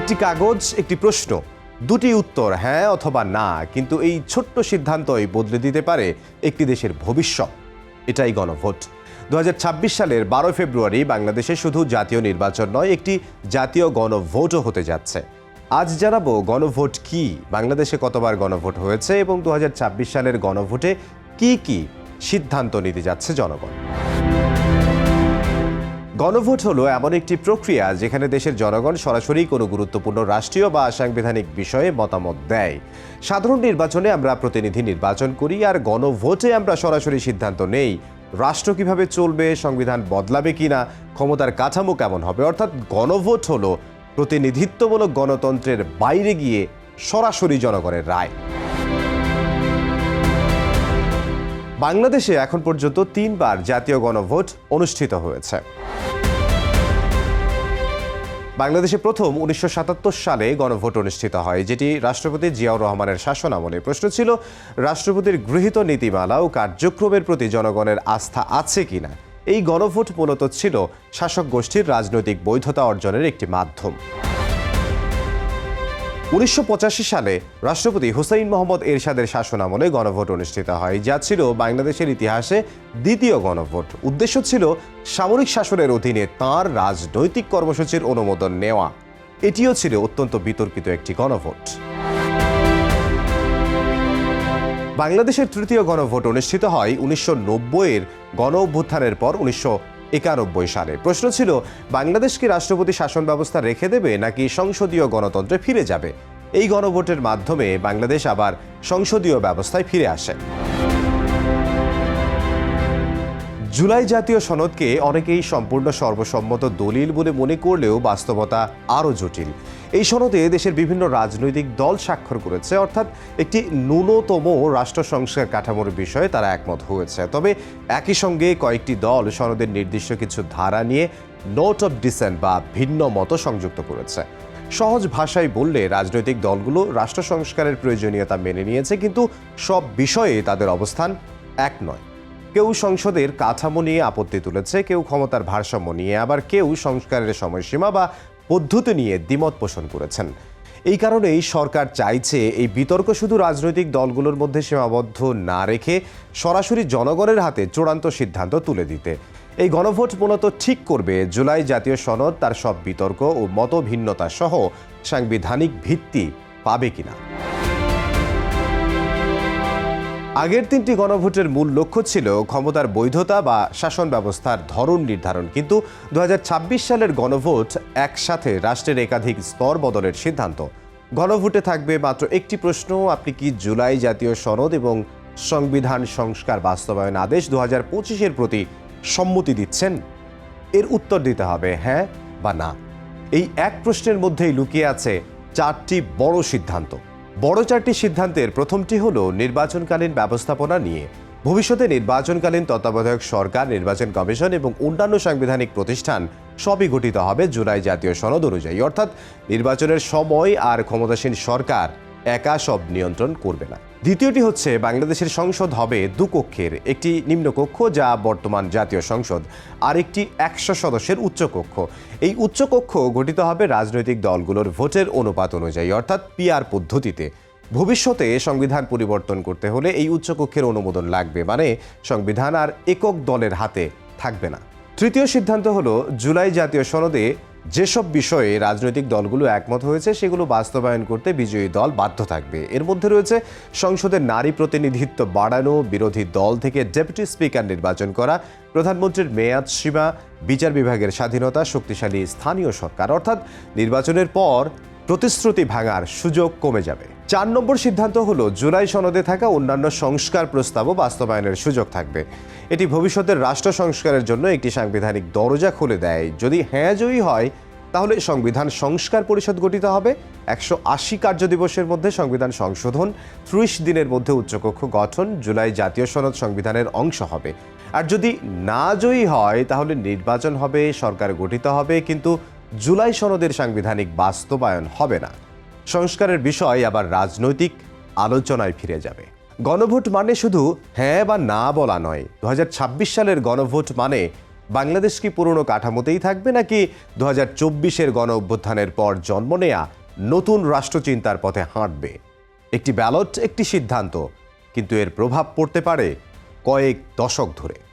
একটি কাগজ, একটি প্রশ্ন, দুটি উত্তর হ্যাঁ অথবা না, কিন্তু এই ছোট্ট সিদ্ধান্তই বদলে দিতে পারে একটি দেশের ভবিষ্যৎ। এটাই গণভোট। 2026 সালের 12 ফেব্রুয়ারি বাংলাদেশে শুধু জাতীয় নির্বাচন নয়, একটি জাতীয় গণভোটও হতে যাচ্ছে। আজ জানাবো গণভোট কি, বাংলাদেশে কতবার গণভোট হয়েছে এবং 2026 সালের গণভোটে কি কি সিদ্ধান্ত নিতে যাচ্ছে জনগণ। গণভোট হলো এমন একটি প্রক্রিয়া যেখানে দেশের জনগণ সরাসরি কোনো গুরুত্বপূর্ণ রাষ্ট্রীয় বা সাংবিধানিক বিষয়ে মতামত দেয়। সাধারণ নির্বাচনে আমরা প্রতিনিধি নির্বাচন করি, আর গণভোটে আমরা সরাসরি সিদ্ধান্ত নেই রাষ্ট্র কিভাবে চলবে, সংবিধান বদলাবে কিনা, ক্ষমতার কাঠামো কেমন হবে। অর্থাৎ গণভোট হলো প্রতিনিধিত্বমূলক গণতন্ত্রের বাইরে গিয়ে সরাসরি জনগণের রায়। বাংলাদেশে এখন পর্যন্ত 3 বার জাতীয় গণভোট অনুষ্ঠিত হয়েছে। বাংলাদেশে প্রথম 1977 সালে গণভোট অনুষ্ঠিত হয়, যেটি রাষ্ট্রপতি জিয়াউর রহমানের শাসনামলে। প্রশ্ন ছিল রাষ্ট্রপতির গৃহীত নীতিমালা ও কার্যক্রমের প্রতি জনগণের আস্থা আছে কিনা। এই গণভোট মূলত ছিল শাসক গোষ্ঠীর রাজনৈতিক বৈধতা অর্জনের একটি মাধ্যম। 1985 সালে রাষ্ট্রপতি হুসাইন মোহাম্মদ এরশাদের শাসনামলে গণভোট অনুষ্ঠিত হয়, যা ছিল বাংলাদেশের ইতিহাসে দ্বিতীয় গণভোট। উদ্দেশ্য ছিল সামরিক শাসনের অধীনে তাঁর রাজনৈতিক কর্মসূচির অনুমোদন নেওয়া। এটিও ছিল অত্যন্ত বিতর্কিত একটি গণভোট। বাংলাদেশের তৃতীয় গণভোট অনুষ্ঠিত হয় 1990-এর গণ অভ্যুত্থানের পর 1991 সালে। প্রশ্ন ছিল বাংলাদেশকে রাষ্ট্রপতি শাসন ব্যবস্থা রেখে দেবে নাকি সংসদীয় গণতন্ত্রে ফিরে যাবে। এই গণভোটের মাধ্যমে বাংলাদেশ আবার সংসদীয় ব্যবস্থায় ফিরে আসে। জুলাই জাতীয় সনদকে অনেকেই সম্পূর্ণ সর্বসম্মত দলিল বলে মনে করলেও বাস্তবতা আরও জটিল। এই সনদে দেশের বিভিন্ন রাজনৈতিক দল স্বাক্ষর করেছে, অর্থাৎ একটি ন্যূনতম রাষ্ট্র সংস্কার কাঠামোর বিষয়ে তারা একমত হয়েছে। তবে একই সঙ্গে কয়েকটি দল সনদের নির্দিষ্ট কিছু ধারা নিয়ে নোট অব ডিসেন্ট বা ভিন্ন মত সংযুক্ত করেছে। সহজ ভাষায় বললে রাজনৈতিক দলগুলো রাষ্ট্র সংস্কারের প্রয়োজনীয়তা মেনে নিয়েছে, কিন্তু সব বিষয়ে তাদের অবস্থান এক নয়। কেউ সংসদের কাঠামো নিয়ে আপত্তি তুলেছে, কেউ ক্ষমতার ভারসাম্য নিয়ে, আবার কেউ সংস্কারের সময়সীমা বা পদ্ধতি নিয়ে দ্বিমত পোষণ করেছেন। এই কারণেই সরকার চাইছে এই বিতর্ক শুধু রাজনৈতিক দলগুলোর মধ্যে সীমাবদ্ধ না রেখে সরাসরি জনগণের হাতে চূড়ান্ত সিদ্ধান্ত তুলে দিতে। এই গণভোট মূলত ঠিক করবে জুলাই জাতীয় সনদ তার সব বিতর্ক ও মতভিন্নতা সহ সাংবিধানিক ভিত্তি পাবে কিনা। আগের 3টি গণভোটের মূল লক্ষ্য ছিল ক্ষমতার বৈধতা বা শাসন ব্যবস্থার ধরন নির্ধারণ, কিন্তু 2026 সালের গণভোট একসাথে রাষ্ট্রের একাধিক স্তর বদলের সিদ্ধান্ত। গণভোটে থাকবে মাত্র একটি প্রশ্ন, আপনি কি জুলাই জাতীয় সনদ এবং সংবিধান সংস্কার বাস্তবায়ন আদেশ 2025-এর প্রতি সম্মতি দিচ্ছেন। এর উত্তর দিতে হবে হ্যাঁ বা না। এই এক প্রশ্নের মধ্যেই লুকিয়ে আছে 4টি বড় সিদ্ধান্ত। বড় 4টি সিদ্ধান্তের প্রথমটি হলো নির্বাচনকালীন ব্যবস্থাপনা নিয়ে। ভবিষ্যতে নির্বাচনকালীন তত্ত্বাবধায়ক সরকার, নির্বাচন কমিশন এবং অন্যান্য সাংবিধানিক প্রতিষ্ঠান সবই গঠিত হবে জুলাই জাতীয় সনদ অনুযায়ী। অর্থাৎ নির্বাচনের সময় আর ক্ষমতাসীন সরকার একা সব নিয়ন্ত্রণ করবে না। দ্বিতীয়টি হচ্ছে বাংলাদেশের সংসদ হবে 2 কক্ষের, একটি নিম্নকক্ষ যা বর্তমান জাতীয় সংসদ, আর একটি 100 সদস্যের উচ্চকক্ষ। এই উচ্চকক্ষ গঠিত হবে রাজনৈতিক দলগুলোর ভোটের অনুপাত অনুযায়ী, অর্থাৎ পিআর পদ্ধতিতে। ভবিষ্যতে সংবিধান পরিবর্তন করতে হলে এই উচ্চকক্ষের অনুমোদন লাগবে, মানে সংবিধান আর একক দলের হাতে থাকবে না। তৃতীয় সিদ্ধান্ত হলো জুলাই জাতীয় সনদে যেসব বিষয়ে রাজনৈতিক দলগুলো একমত হয়েছে সেগুলো বাস্তবায়ন করতে বিজয়ী দল বাধ্য থাকবে। এর মধ্যে রয়েছে সংসদের নারী প্রতিনিধিত্ব বাড়ানো, বিরোধী দল থেকে ডেপুটি স্পিকার নির্বাচন করা, প্রধানমন্ত্রীর মেয়াদ সীমা, বিচার বিভাগের স্বাধীনতা, শক্তিশালী স্থানীয় সরকার। অর্থাৎ নির্বাচনের পর প্রতিশ্রুতি ভাঙার সুযোগ কমে যাবে। 4 নম্বর সিদ্ধান্ত হলো জুলাই সনদে থাকা অন্যান্য সংস্কার প্রস্তাবও বাস্তবায়নের সুযোগ থাকবে। এটি ভবিষ্যতের রাষ্ট্র সংস্কারের জন্য একটি সাংবিধানিক দরজা খুলে দেয়। যদি হ্যাঁ জয়ী হয় তাহলে সংবিধান সংস্কার পরিষদ গঠিত হবে, 180 কার্যদিবসের মধ্যে সংবিধান সংশোধন, 30 দিনের মধ্যে উচ্চকক্ষ গঠন, জুলাই জাতীয় সনদ সংবিধানের অংশ হবে। আর যদি না জয়ী হয় তাহলে নির্বাচন হবে, সরকার গঠিত হবে, কিন্তু জুলাই সনদের সাংবিধানিক বাস্তবায়ন হবে না। সংস্কারের বিষয় আবার রাজনৈতিক আলোচনায় ফিরে যাবে। গণভোট মানে শুধু হ্যাঁ বা না বলা নয়। 2026 সালের গণভোট মানে বাংলাদেশ কি পুরনো কাঠামোতেই থাকবে, নাকি 2024-এর গণ অভ্যুত্থানের পর জন্ম নেয়া নতুন রাষ্ট্রচিন্তার পথে হাঁটবে? একটি ব্যালট, একটি সিদ্ধান্ত, কিন্তু এর প্রভাব পড়তে পারে কয়েক দশক ধরে।